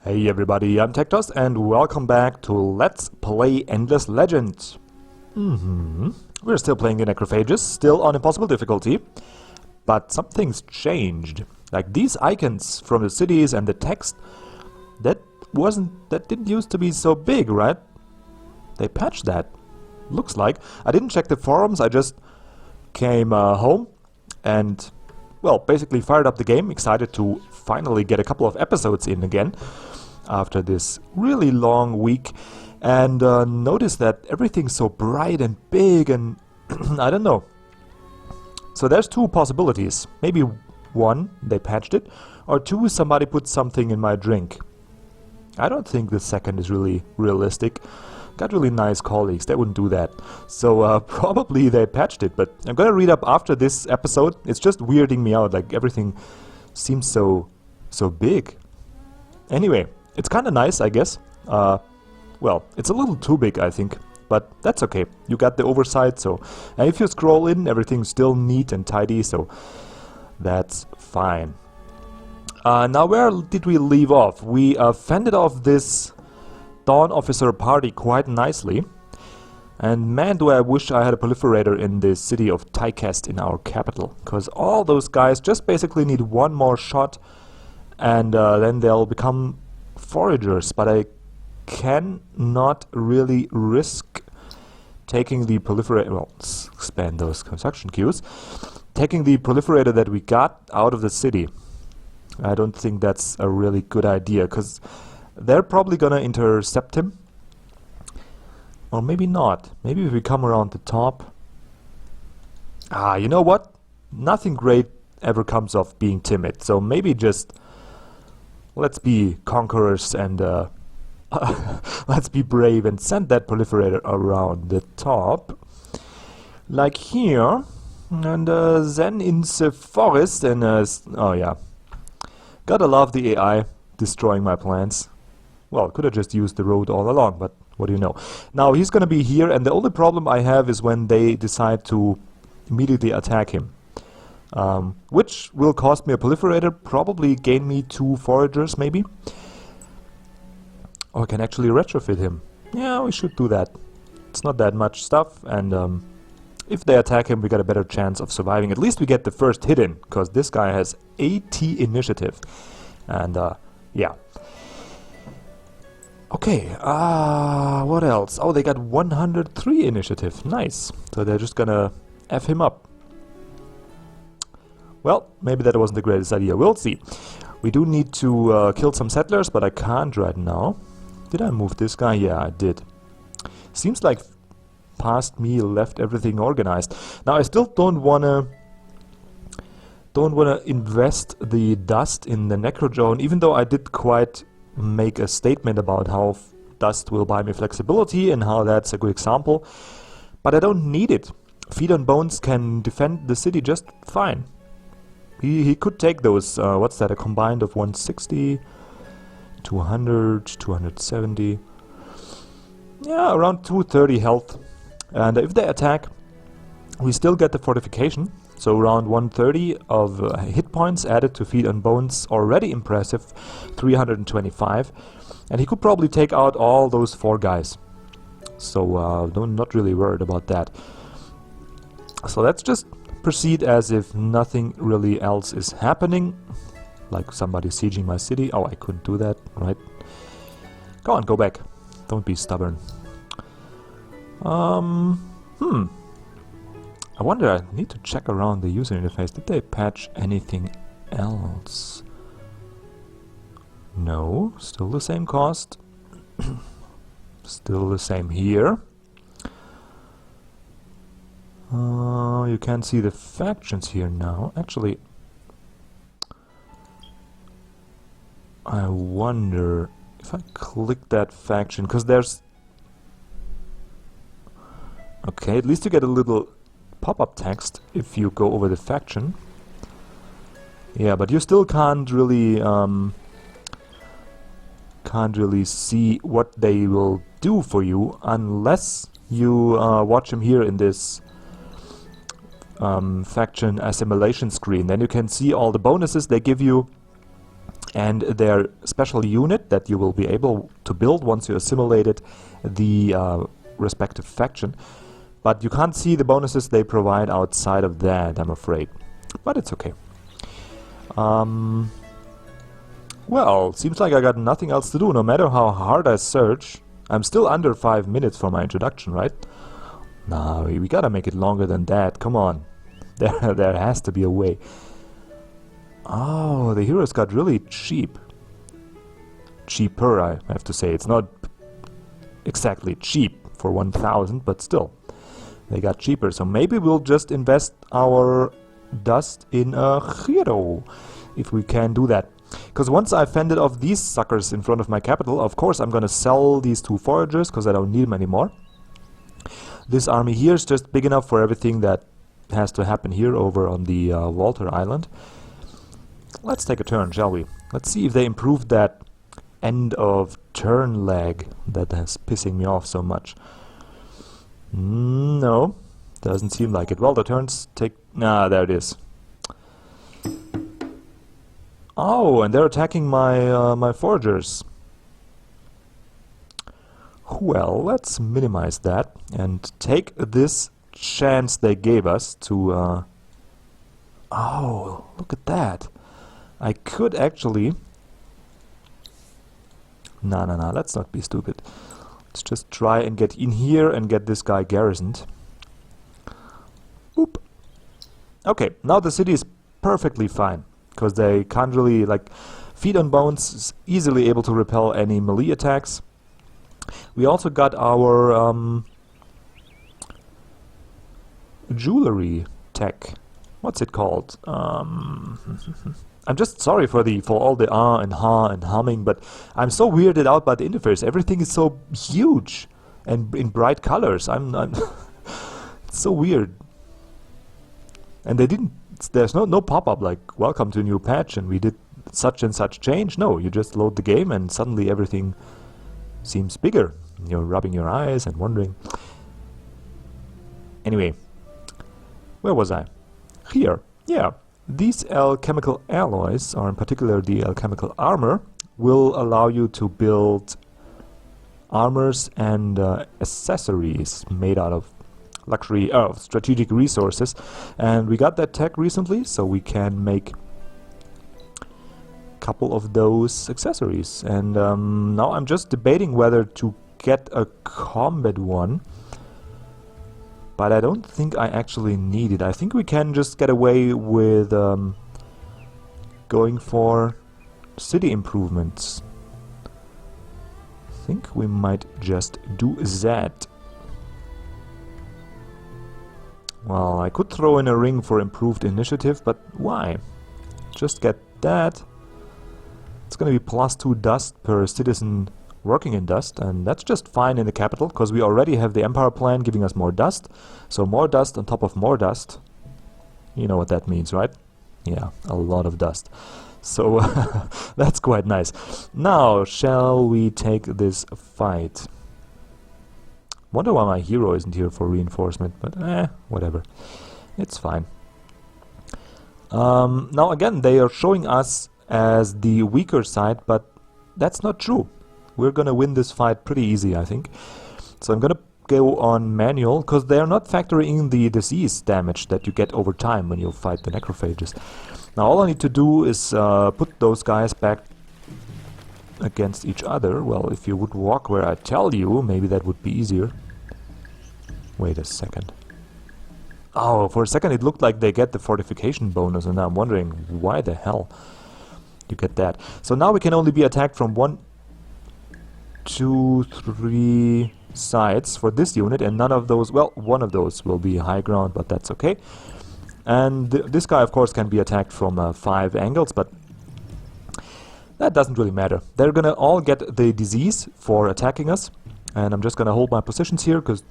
Hey everybody, I'm TecToss and welcome back to Let's Play Endless Legend. We're still playing the Necrophages, still on impossible difficulty, but something's changed. Like these icons from the cities and the text, that didn't used to be so big, right? They patched that. Looks like. I didn't check the forums, I just came home and, well, basically fired up the game, excited to finally get a couple of episodes in again after this really long week, and notice that everything's so bright and big and I don't know. So there's two possibilities. Maybe one, they patched it, or two, somebody put something in my drink. I don't think the second is really realistic. Got really nice colleagues, they wouldn't do that. So probably they patched it, but I'm gonna read up after this episode. It's just weirding me out, like everything seems so big. Anyway, it's kind of nice, I guess. Well, it's a little too big, I think, but that's okay. You got the oversight, so... And if you scroll in, everything's still neat and tidy, so that's fine. Now, where did we leave off? We fended off this Dawn Officer party quite nicely. And man, do I wish I had a proliferator in the city of TecToss in our capital. Because all those guys just basically need one more shot, and then they'll become foragers, but I cannot really risk taking the proliferator, well, expand those construction queues, taking the proliferator that we got out of the city. I don't think that's a really good idea, because they're probably gonna intercept him. Or maybe not. Maybe if we come around the top. You know what? Nothing great ever comes of being timid, so maybe just let's be conquerors and let's be brave and send that proliferator around the top. Like here. And then in the forest and oh yeah. Gotta love the AI destroying my plans. Well, could have just used the road all along, but what do you know. Now he's gonna be here, and the only problem I have is when they decide to immediately attack him. Which will cost me a proliferator, probably gain me 2 foragers maybe. Or I can actually retrofit him. Yeah, we should do that. It's not that much stuff, and if they attack him we got a better chance of surviving. At least we get the first hit in, because this guy has 80 initiative. And yeah. Okay, what else? Oh, they got 103 initiative. Nice. So they're just gonna F him up. Well, maybe that wasn't the greatest idea. We'll see. We do need to kill some settlers, but I can't right now. Did I move this guy? Yeah, I did. Seems like past me left everything organized. Now I still don't wanna invest the dust in the Necrozone, even though I did quite make a statement about how dust will buy me flexibility and how that's a good example. But I don't need it. Feet on Bones can defend the city just fine. He could take those, what's that, a combined of 160, 200, 270. Yeah, around 230 health. And if they attack, we still get the fortification. So around 130 of hit points added to Feet on Bones, already impressive, 325. And he could probably take out all those 4 guys. So not really worried about that. So let's just proceed as if nothing really else is happening. Like somebody sieging my city. Oh, I couldn't do that, right? Go on, go back. Don't be stubborn. I wonder, I need to check around the user interface. Did they patch anything else? No, still the same cost. Still the same here. You can see the factions here now. Actually, I wonder if I click that faction, because there's... Okay, at least you get a little pop-up text if you go over the faction. Yeah, but you still can't really see what they will do for you unless you watch them here in this faction assimilation screen. Then you can see all the bonuses they give you and their special unit that you will be able to build once you assimilated the respective faction. But you can't see the bonuses they provide outside of that, I'm afraid. But it's okay. Well, seems like I got nothing else to do. No matter how hard I search, I'm still under 5 minutes for my introduction, right? No, we gotta make it longer than that. Come on. There has to be a way. Oh, the heroes got really cheap. Cheaper, I have to say. It's not exactly cheap for 1,000, but still. They got cheaper. So maybe we'll just invest our dust in a hero, if we can do that. Because once I've fended off these suckers in front of my capital, of course I'm gonna sell these 2 foragers, because I don't need them anymore. This army here is just big enough for everything that has to happen here over on the Walter Island. Let's take a turn, shall we? Let's see if they improved that end of turn lag that is pissing me off so much. No, doesn't seem like it. Well, the turns take... Nah, there it is. Oh, and they're attacking my my foragers. Well, let's minimize that and take this chance they gave us to... Oh, look at that. I could actually... No, let's not be stupid. Let's just try and get in here and get this guy garrisoned. Oop. Okay, now the city is perfectly fine, because they can't really, like, Feet on Bones is easily able to repel any melee attacks. We also got our jewelry tech. What's it called? I'm just sorry for all the and ha and humming, but I'm so weirded out by the interface. Everything is so huge and in bright colors. I'm it's so weird. And they didn't. There's no pop-up like "Welcome to a new patch" and we did such and such change. No, you just load the game and suddenly everything seems bigger. You're rubbing your eyes and wondering. Anyway, where was I? Here. Yeah. These alchemical alloys, or in particular the alchemical armor, will allow you to build armors and accessories made out of luxury, strategic resources. And we got that tech recently, so we can make a couple of those accessories. And now I'm just debating whether to get a combat one. But I don't think I actually need it. I think we can just get away with going for city improvements. I think we might just do that. Well, I could throw in a ring for improved initiative, but why? Just get that. It's gonna be +2 dust per citizen working in dust, and that's just fine in the capital, because we already have the Empire plan giving us more dust. So more dust on top of more dust. You know what that means, right? Yeah, a lot of dust. So that's quite nice. Now, shall we take this fight? Wonder why my hero isn't here for reinforcement, but whatever. It's fine. Now again, they are showing us as the weaker side, but that's not true. We're gonna win this fight pretty easy, I think. So I'm gonna go on manual, because they are not factoring in the disease damage that you get over time when you fight the necrophages. Now all I need to do is put those guys back against each other. Well, if you would walk where I tell you, maybe that would be easier. Wait a second. Oh, for a second it looked like they get the fortification bonus, and I'm wondering why the hell you get that. So now we can only be attacked from 1, 2, 3 sides for this unit, and none of those, well, one of those will be high ground, but that's okay. And this guy, of course, can be attacked from 5 angles, but that doesn't really matter. They're gonna all get the disease for attacking us, and I'm just gonna hold my positions here, because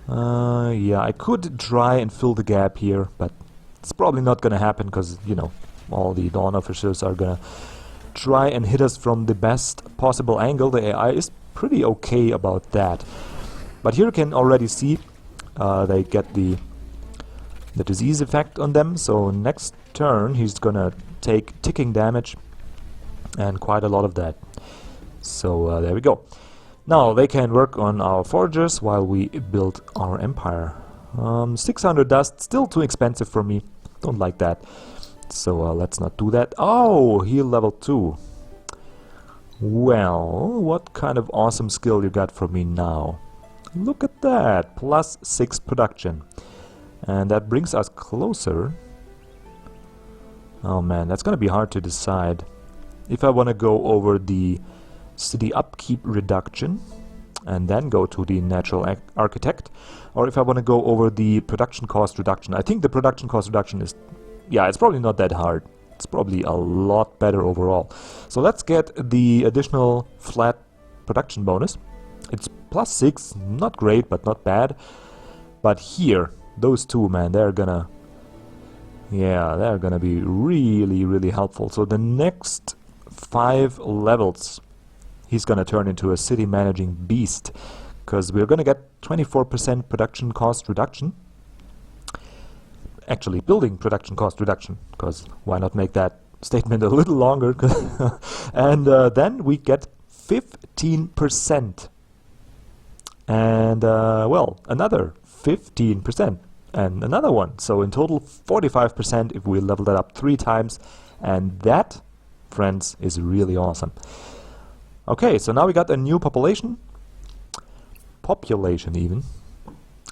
yeah, I could try and fill the gap here, but it's probably not gonna happen, because, you know, all the Dawn officers are gonna try and hit us from the best possible angle. The AI is pretty okay about that. But here you can already see they get the disease effect on them. So next turn he's gonna take ticking damage, and quite a lot of that. So there we go. Now they can work on our foragers while we build our empire. 600 dust, still too expensive for me. Don't like that. So let's not do that. Oh, heal level 2. Well, what kind of awesome skill you got for me now? Look at that, plus 6 production. And that brings us closer. Oh man, that's gonna be hard to decide. If I want to go over the city upkeep reduction and then go to the natural architect, or if I want to go over the production cost reduction. I think the production cost reduction is, yeah, it's probably not that hard. It's probably a lot better overall. So let's get the additional flat production bonus. It's plus 6, not great, but not bad. But here, those two, man, they're gonna be really, really helpful. So the next 5 levels, he's gonna turn into a city managing beast, because we're gonna get 24% production cost reduction. Actually, building production cost reduction, because why not make that statement a little longer? And then we get 15%. And, well, another 15%. And another one. So in total, 45% if we level that up 3 times. And that, friends, is really awesome. Okay, so now we got a new population. Population, even.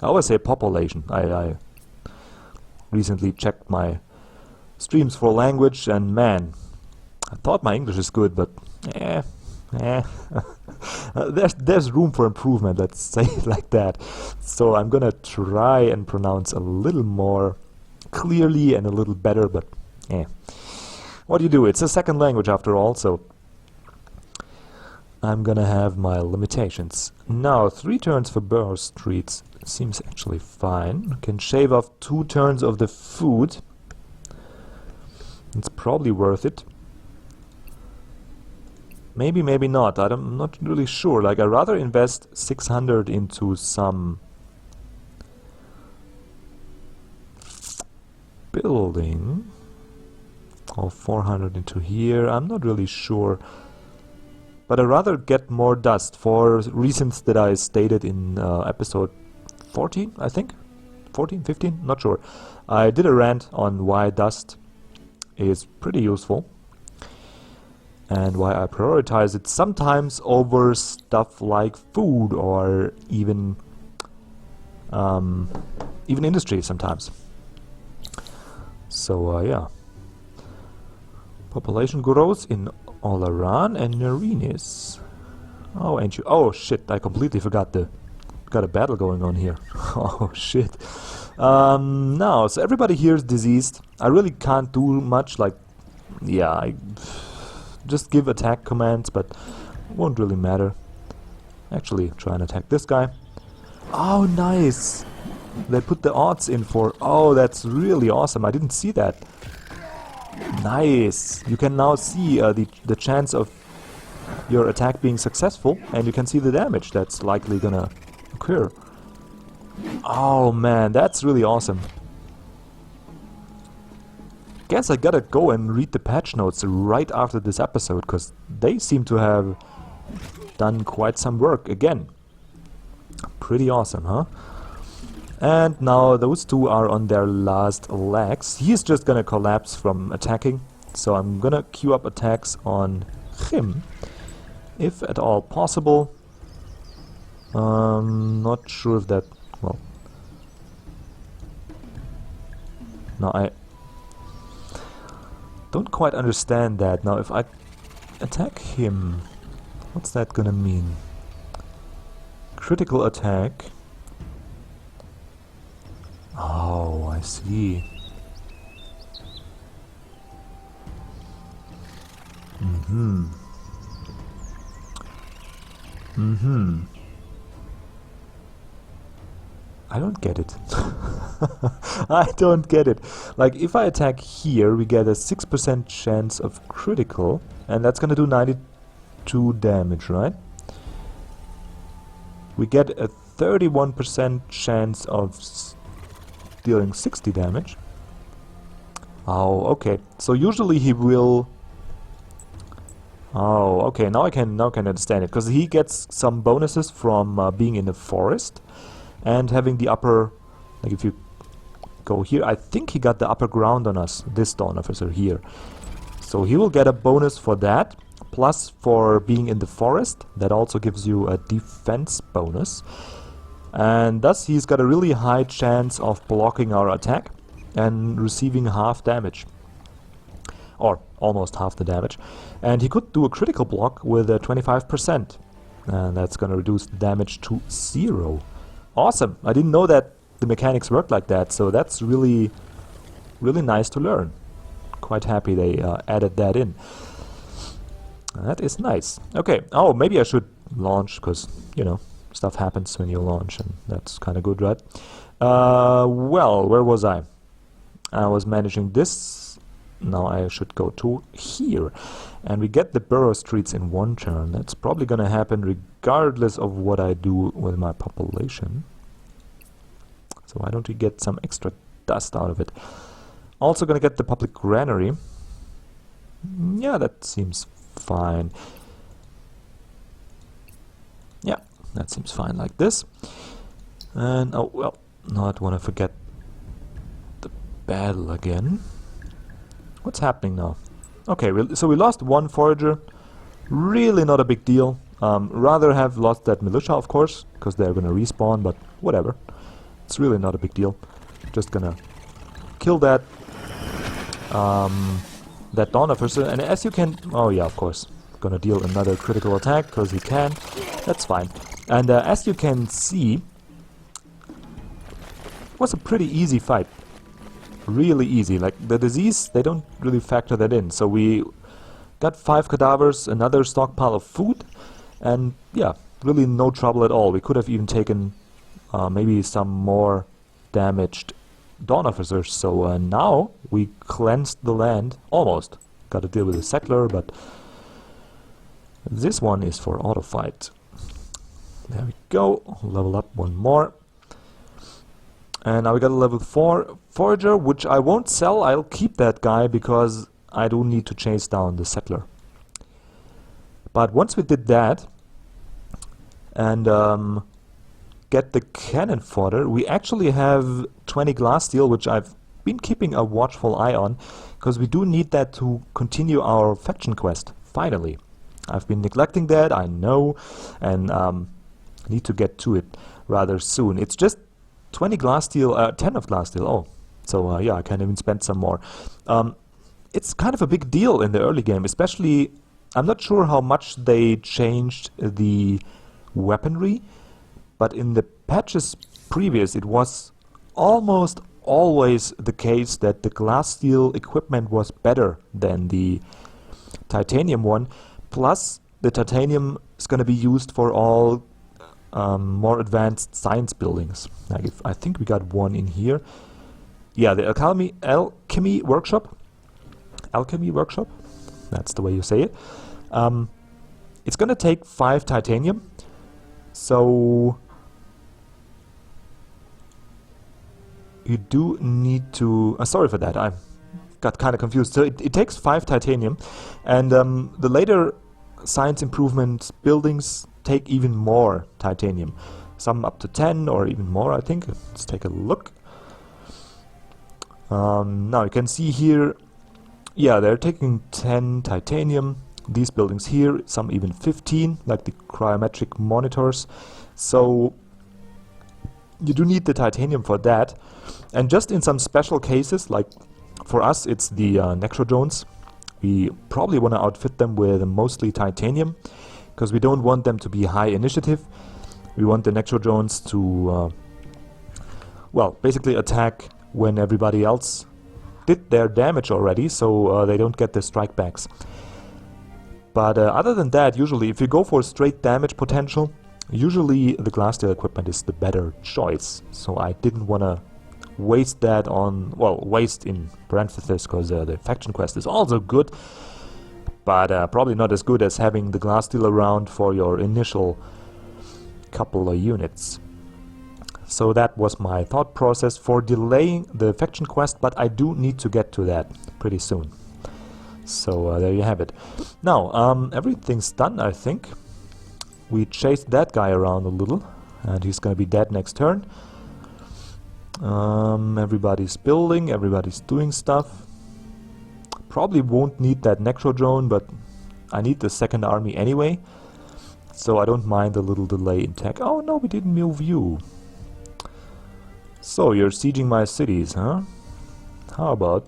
I always say population. I recently checked my streams for language, and man, I thought my English is good, but there's room for improvement, let's say it like that. So I'm gonna try and pronounce a little more clearly and a little better, but what do you do? It's a second language after all, so I'm gonna have my limitations. Now, 3 turns for Borough Streets seems actually fine. Can shave off 2 turns of the food. It's probably worth it. Maybe, maybe not. I'm not really sure. Like, I'd rather invest 600 into some building, or 400 into here. I'm not really sure. But I'd rather get more dust for reasons that I stated in episode 14, I think? 14, 15? Not sure. I did a rant on why dust is pretty useful and why I prioritize it sometimes over stuff like food or even industry sometimes. So yeah. Population grows in Olaran and Narinis. Oh, ain't you? Oh shit! I completely forgot got a battle going on here. Oh shit! Now, so everybody here is diseased. I really can't do much. Like, yeah, I just give attack commands, but it won't really matter. Actually, try and attack this guy. Oh, nice! They put the odds in for. Oh, that's really awesome. I didn't see that. Nice! You can now see the chance of your attack being successful, and you can see the damage that's likely gonna occur. Oh man, that's really awesome. Guess I gotta go and read the patch notes right after this episode, because they seem to have done quite some work again. Pretty awesome, huh? And now those two are on their last legs. He's just gonna collapse from attacking, so I'm gonna queue up attacks on him, if at all possible. Not sure if that... well... no, I don't quite understand that. Now, if I attack him, what's that gonna mean? Critical attack. Oh, I see. I don't get it. I don't get it. Like, if I attack here, we get a 6% chance of critical, and that's gonna do 92 damage, right? We get a 31% chance of dealing 60 damage. Oh, okay. So usually he will... Oh, okay. Now I can understand it, because he gets some bonuses from being in the forest and having the upper... Like if you go here, I think he got the upper ground on us. This Dawn Officer here. So he will get a bonus for that, plus for being in the forest. That also gives you a defense bonus. And thus he's got a really high chance of blocking our attack and receiving half damage. Or almost half the damage. And he could do a critical block with a 25%. And that's going to reduce the damage to 0. Awesome! I didn't know that the mechanics worked like that, so that's really, really nice to learn. Quite happy they added that in. That is nice. Okay, oh, maybe I should launch, because, you know, stuff happens when you launch, and that's kind of good, right? Well, where was I? I was managing this. Now I should go to here. And we get the borough streets in one turn. That's probably going to happen regardless of what I do with my population. So why don't we get some extra dust out of it? Also going to get the public granary. Yeah, that seems fine. Yeah, that seems fine like this. And, oh, well, not want to forget the battle again. What's happening now? Okay, so we lost one forager. Really not a big deal. Rather have lost that militia, of course, because they're going to respawn, but whatever. It's really not a big deal. Just gonna kill that that Dawn Officer, and as you can... Oh yeah, of course. Gonna deal another critical attack, because he can. That's fine. And as you can see, it was a pretty easy fight. Really easy. Like, the disease, they don't really factor that in. So we got 5 cadavers, another stockpile of food, and yeah, really no trouble at all. We could have even taken maybe some more damaged Dawn Officers. So now we cleansed the land. Almost. Got to deal with the settler, but this one is for auto fight. There we go. Level up one more. And now we got a level 4 forager, which I won't sell. I'll keep that guy because I do need to chase down the settler. But once we did that and get the cannon fodder, we actually have 20 glass steel, which I've been keeping a watchful eye on, because we do need that to continue our faction quest, finally. I've been neglecting that, I know, and need to get to it rather soon. It's just 20 glass steel, 10 of glass steel, oh. So yeah, I can even spend some more. It's kind of a big deal in the early game, especially, I'm not sure how much they changed the weaponry, but in the patches previous it was almost always the case that the glass steel equipment was better than the titanium one. Plus, the titanium is going to be used for all more advanced science buildings. Like I think we got one in here. Yeah, the alchemy workshop. Alchemy workshop. That's the way you say it. It's going to take 5 titanium. So you do need to... sorry for that, I got kind of confused. So it takes 5 titanium, and the later science improvement buildings take even more titanium. Some up to 10 or even more, I think. Let's take a look. Now you can see here, yeah, they're taking 10 titanium. These buildings here, some even 15, like the cryometric monitors. So you do need the titanium for that. And just in some special cases, like for us it's the Necrophages, we probably want to outfit them with mostly titanium, because we don't want them to be high initiative. We want the Necrophages to, well, basically attack when everybody else did their damage already, so they don't get the strike backs. But other than that, usually if you go for straight damage potential, usually the glass steel equipment is the better choice. So I didn't want to waste that on, well, waste in parentheses, because the faction quest is also good, but probably not as good as having the glass steel around for your initial couple of units. So that was my thought process for delaying the faction quest, but I do need to get to that pretty soon. So there you have it. Now, everything's done, I think. We chased that guy around a little, and he's gonna be dead next turn. Everybody's building, everybody's doing stuff. Probably won't need that necro drone, but I need the second army anyway, so I don't mind a little delay in tech. Oh no, we didn't move you. So you're sieging my cities, huh? How about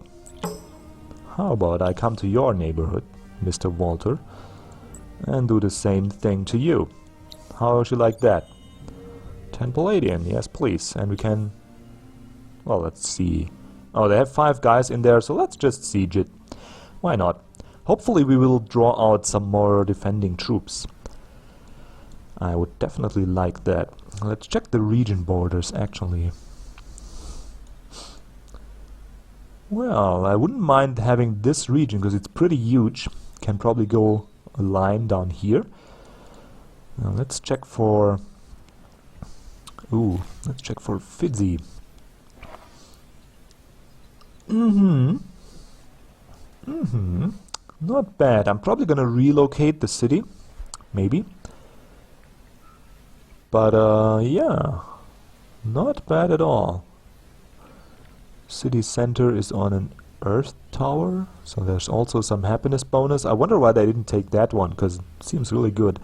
I come to your neighborhood, Mr. Walter, and do the same thing to you? How would you like that? 10 Palladium, yes please, and we can... Well, let's see. Oh, they have 5 guys in there, so let's just siege it. Why not? Hopefully we will draw out some more defending troops. I would definitely like that. Let's check the region borders, actually. Well, I wouldn't mind having this region, because it's pretty huge. Can probably go a line down here. Now let's check for... Ooh, let's check for Fidzi. Not bad. I'm probably gonna relocate the city. Maybe. But, yeah. Not bad at all. City center is on an earth tower, so there's also some happiness bonus. I wonder why they didn't take that one, because it seems really good.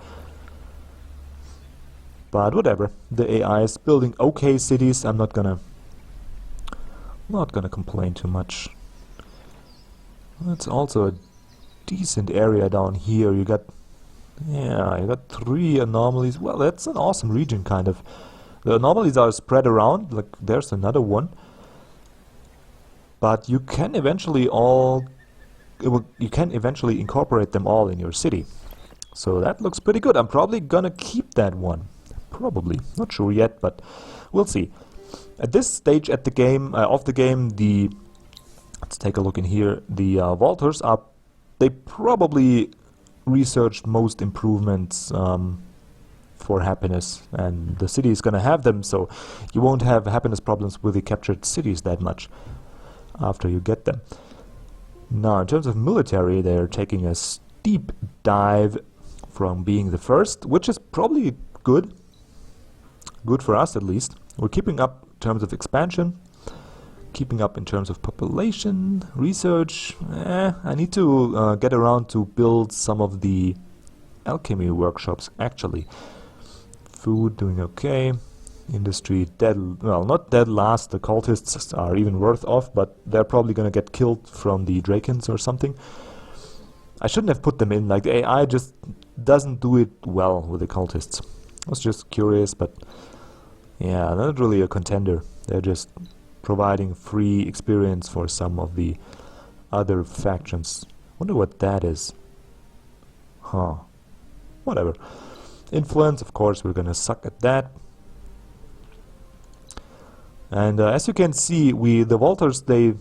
But whatever. The AI is building okay cities. I'm not gonna complain too much. That's also a decent area down here. You got 3 anomalies. Well, that's an awesome region, kind of. The anomalies are spread around. Like, there's another one. But you can eventually incorporate them all in your city. So that looks pretty good. I'm probably gonna keep that one. Probably. Not sure yet, but we'll see. At this stage of the game, let's take a look in here. The Walters they probably researched most improvements for happiness, and the city is gonna have them, so you won't have happiness problems with the captured cities that much after you get them. Now, in terms of military, they're taking a steep dive from being the first, which is probably good. Good for us, at least. We're keeping up in terms of expansion, keeping up in terms of population, research. I need to get around to build some of the alchemy workshops, actually. Food, doing okay. Industry, dead, well, not dead last. The cultists are even worse off, but they're probably gonna get killed from the Drakens or something. I shouldn't have put them in. Like, the AI just doesn't do it well with the cultists. I was just curious, but yeah, not really a contender. They're just providing free experience for some of the other factions. Wonder what that is. Huh. Whatever. Influence, of course, we're gonna suck at that. And as you can see, the Walters, they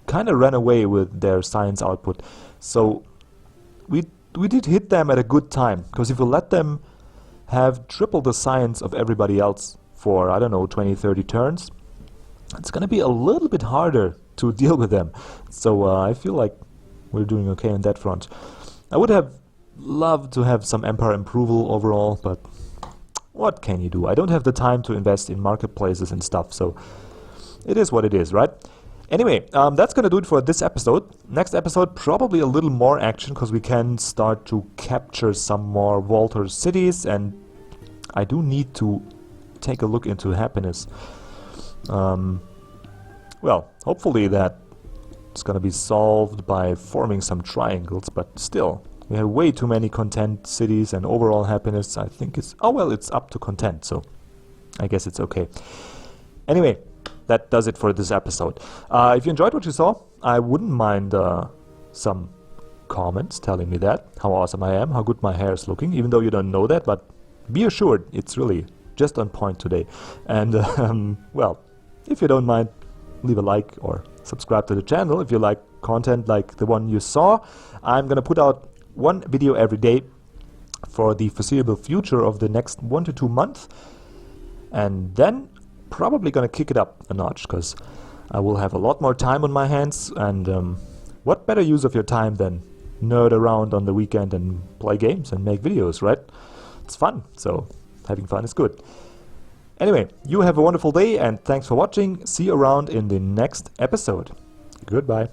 kind of ran away with their science output. So we did hit them at a good time, because if we let them have triple the science of everybody else for, I don't know, 20-30 turns, it's gonna be a little bit harder to deal with them. So I feel like we're doing okay on that front. I would have loved to have some Empire approval overall, but what can you do? I don't have the time to invest in marketplaces and stuff, so it is what it is, right? Anyway, that's gonna do it for this episode. Next episode, probably a little more action, because we can start to capture some more Walter cities, and I do need to take a look into happiness. Well, hopefully that it's gonna be solved by forming some triangles, but still, we have way too many content cities, and overall happiness, I think it's... Oh, well, it's up to content, so I guess it's okay. Anyway, that does it for this episode. If you enjoyed what you saw, I wouldn't mind some comments telling me that, how awesome I am, how good my hair is looking, even though you don't know that, but be assured, it's really just on point today. And, well, if you don't mind, leave a like or subscribe to the channel if you like content like the one you saw. I'm gonna put out one video every day for the foreseeable future of the next 1 to 2 months. and then probably gonna kick it up a notch, because I will have a lot more time on my hands, and what better use of your time than nerd around on the weekend and play games and make videos, right? It's fun, so having fun is good. Anyway, you have a wonderful day, and thanks for watching. See you around in the next episode. Goodbye.